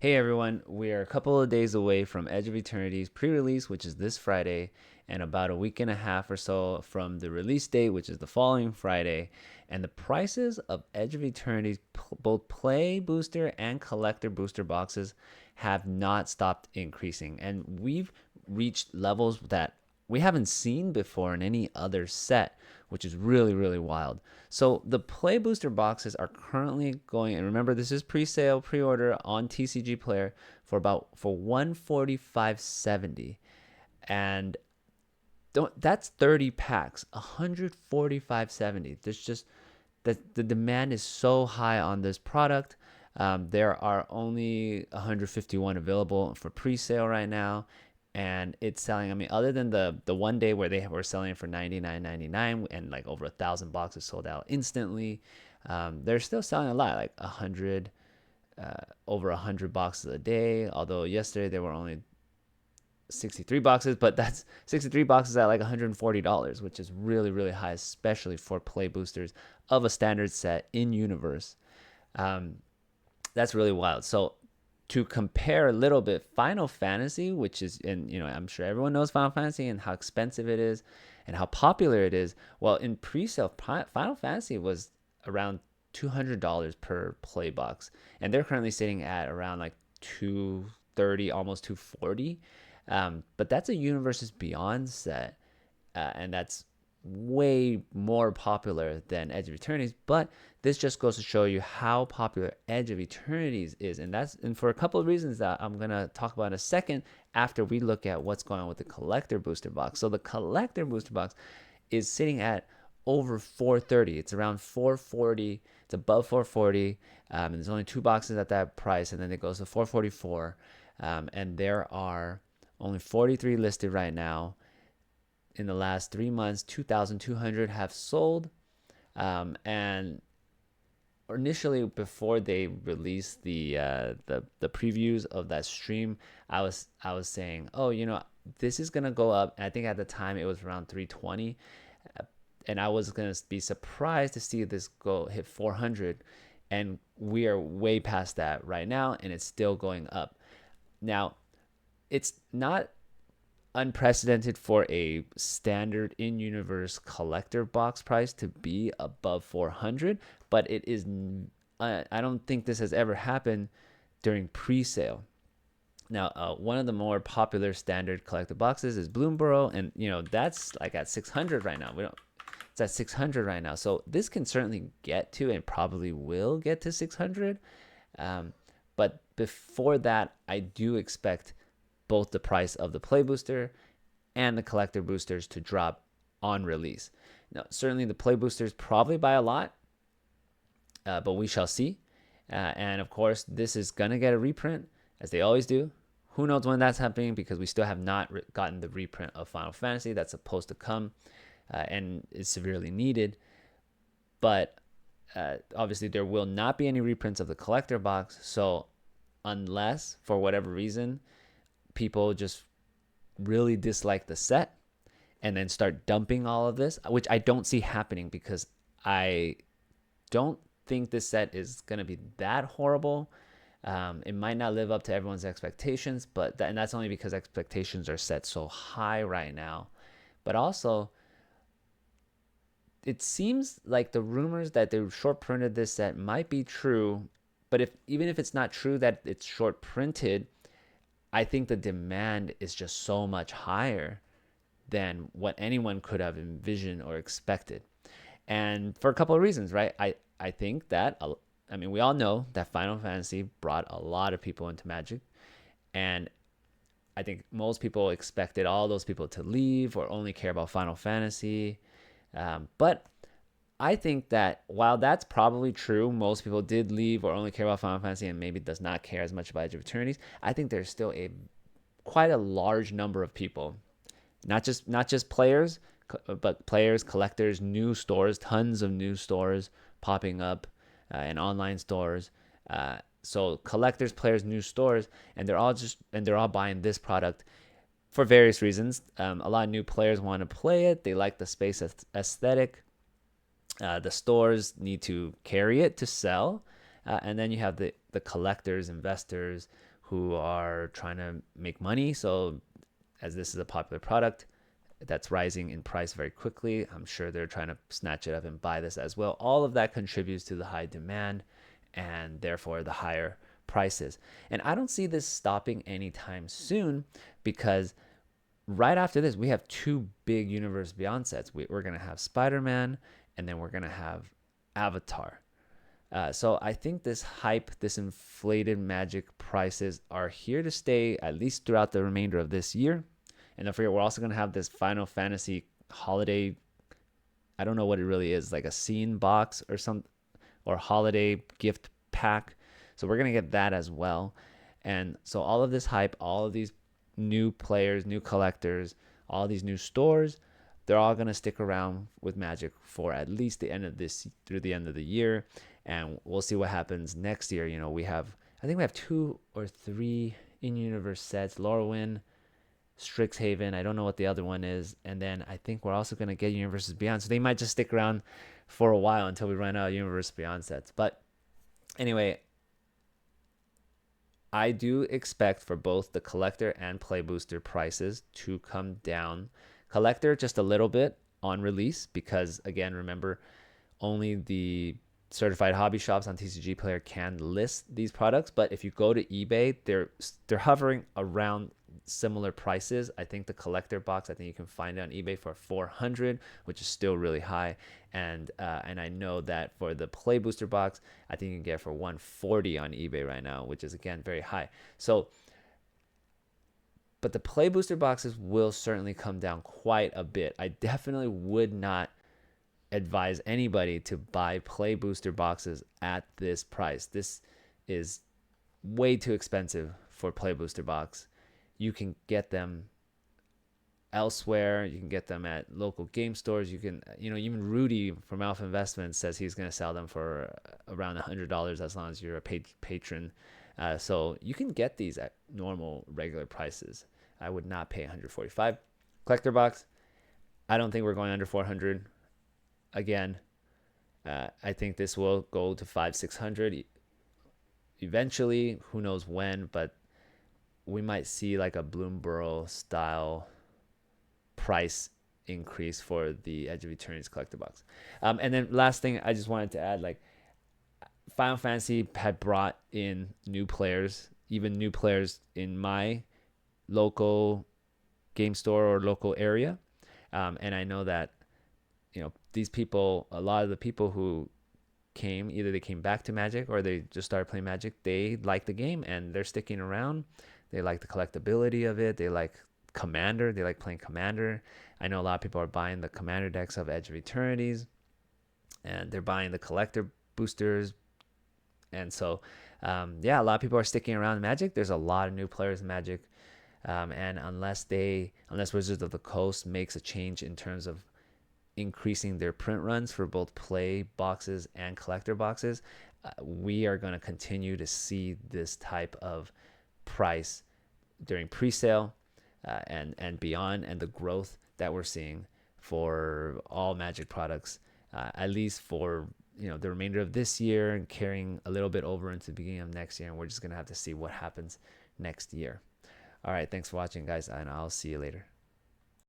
Hey everyone, we are a couple of days away from Edge of Eternities pre-release, which is this Friday, and about a week and a half or so from the release date, which is the following Friday. And the prices of Edge of Eternities, both play booster and collector booster boxes, have not stopped increasing. And we've reached levels that we haven't seen before in any other set, which is really, really wild. So the play booster boxes are currently going, and remember this is pre-sale, pre-order on TCG Player for 145.70, and that's 30 packs, 145.70. There's just the demand is so high on this product. There are only 151 available for pre-sale right now, and it's selling. I mean, other than the one day where they were selling it for 99.99 and like over 1,000 boxes sold out instantly, they're still selling a lot, like 100, over 100 boxes a day. Although yesterday there were only 63 boxes, but that's 63 boxes at like $140, which is really, really high, especially for play boosters of a standard set in universe. Um, that's really wild. So to compare a little bit, Final Fantasy, which is, and I'm sure everyone knows Final Fantasy and how expensive it is and how popular it is. Well, in pre-sale, Final Fantasy was around $200 per play box, and they're currently sitting at around like 230, almost 240. But that's a Universes Beyond set, and that's way more popular than Edge of Eternities. But this just goes to show you how popular Edge of Eternities is, and for a couple of reasons that I'm gonna talk about in a second after we look at what's going on with the collector booster box. So the collector booster box is sitting at over 430. It's around 440. It's above 440. And there's only two boxes at that price, and then it goes to 444. And there are only 43 listed right now. In the last 3 months, 2,200 have sold. And initially, before they released the previews of that stream, I was saying, oh, this is gonna go up. And I think at the time it was around 320, and I was gonna be surprised to see this go hit 400, and we are way past that right now, and it's still going up. Now, it's not unprecedented for a standard in-universe collector box price to be above 400, but it is, I don't think this has ever happened during pre-sale. Now, one of the more popular standard collector boxes is Bloomborough, and that's like at 600 right now. It's at 600 right now, so this can certainly get to, and probably will get to 600. But before that, I do expect both the price of the play booster and the collector boosters to drop on release. Now, certainly the play boosters probably by a lot, but we shall see. And of course, this is going to get a reprint, as they always do. Who knows when that's happening, because we still have not gotten the reprint of Final Fantasy that's supposed to come, and is severely needed. But obviously, there will not be any reprints of the collector box. So unless, for whatever reason, people just really dislike the set and then start dumping all of this, which I don't see happening, because I don't think this set is going to be that horrible. It might not live up to everyone's expectations, and that's only because expectations are set so high right now. But also, it seems like the rumors that they short printed this set might be true, but even if it's not true that it's short printed, I think the demand is just so much higher than what anyone could have envisioned or expected. And for a couple of reasons, right? I think that, I mean, we all know that Final Fantasy brought a lot of people into Magic. And I think most people expected all those people to leave or only care about Final Fantasy. But I think that while that's probably true, most people did leave or only care about Final Fantasy and maybe does not care as much about Edge of Eternities. I think there's still quite a large number of people, not just players, but players, collectors, new stores, tons of new stores popping up, and online stores. So collectors, players, new stores, and they're all buying this product for various reasons. A lot of new players want to play it. They like the space aesthetic. The stores need to carry it to sell. And then you have the the collectors, investors who are trying to make money. So as this is a popular product that's rising in price very quickly, I'm sure they're trying to snatch it up and buy this as well. All of that contributes to the high demand and therefore the higher prices. And I don't see this stopping anytime soon, because right after this, we have two big Universe Beyond sets. We're going to have Spider-Man, and then we're going to have Avatar. So I think this hype, this inflated Magic prices are here to stay, at least throughout the remainder of this year. And don't forget, we're also going to have this Final Fantasy holiday. I don't know what it really is, like a scene box or some, or holiday gift pack. So we're going to get that as well. And so all of this hype, all of these new players, new collectors, all these new stores, they're all going to stick around with Magic for at least the end of this, through the end of the year. And we'll see what happens next year. I think we have 2 or 3 in-universe sets, Lorwyn, Strixhaven. I don't know what the other one is. And then I think we're also going to get Universes Beyond. So they might just stick around for a while until we run out of Universe Beyond sets. But anyway, I do expect for both the collector and play booster prices to come down. Collector just a little bit on release, because again, remember, only the certified hobby shops on TCG Player can list these products. But if you go to eBay, they're hovering around similar prices. I think the collector box, I think you can find it on eBay for 400, which is still really high. And I know that for the play booster box, I think you can get it for 140 on eBay right now, which is again very high. So, but the play booster boxes will certainly come down quite a bit. I definitely would not advise anybody to buy play booster boxes at this price. This is way too expensive for play booster box. You can get them elsewhere. You can get them at local game stores. You can, even Rudy from Alpha Investments says he's going to sell them for around $100 as long as you're a paid patron. So you can get these at normal, regular prices. I would not pay $145. Collector box, I don't think we're going under 400. Again, I think this will go to 500-600 eventually. Who knows when, but we might see like a Bloomberg style price increase for the Edge of Eternities collector box. And then last thing I just wanted to add, like, Final Fantasy had brought in new players, even new players in my local game store or local area. And I know that, these people, a lot of the people who came, either they came back to Magic or they just started playing Magic, they like the game and they're sticking around. They like the collectability of it. They like Commander. They like playing Commander. I know a lot of people are buying the Commander decks of Edge of Eternities, and they're buying the collector boosters. And so, a lot of people are sticking around Magic. There's a lot of new players in Magic. And unless Wizards of the Coast makes a change in terms of increasing their print runs for both play boxes and collector boxes, we are going to continue to see this type of price during pre-sale and beyond, and the growth that we're seeing for all Magic products, at least for the remainder of this year, and carrying a little bit over into the beginning of next year. And we're just going to have to see what happens next year. All right, thanks for watching, guys, and I'll see you later.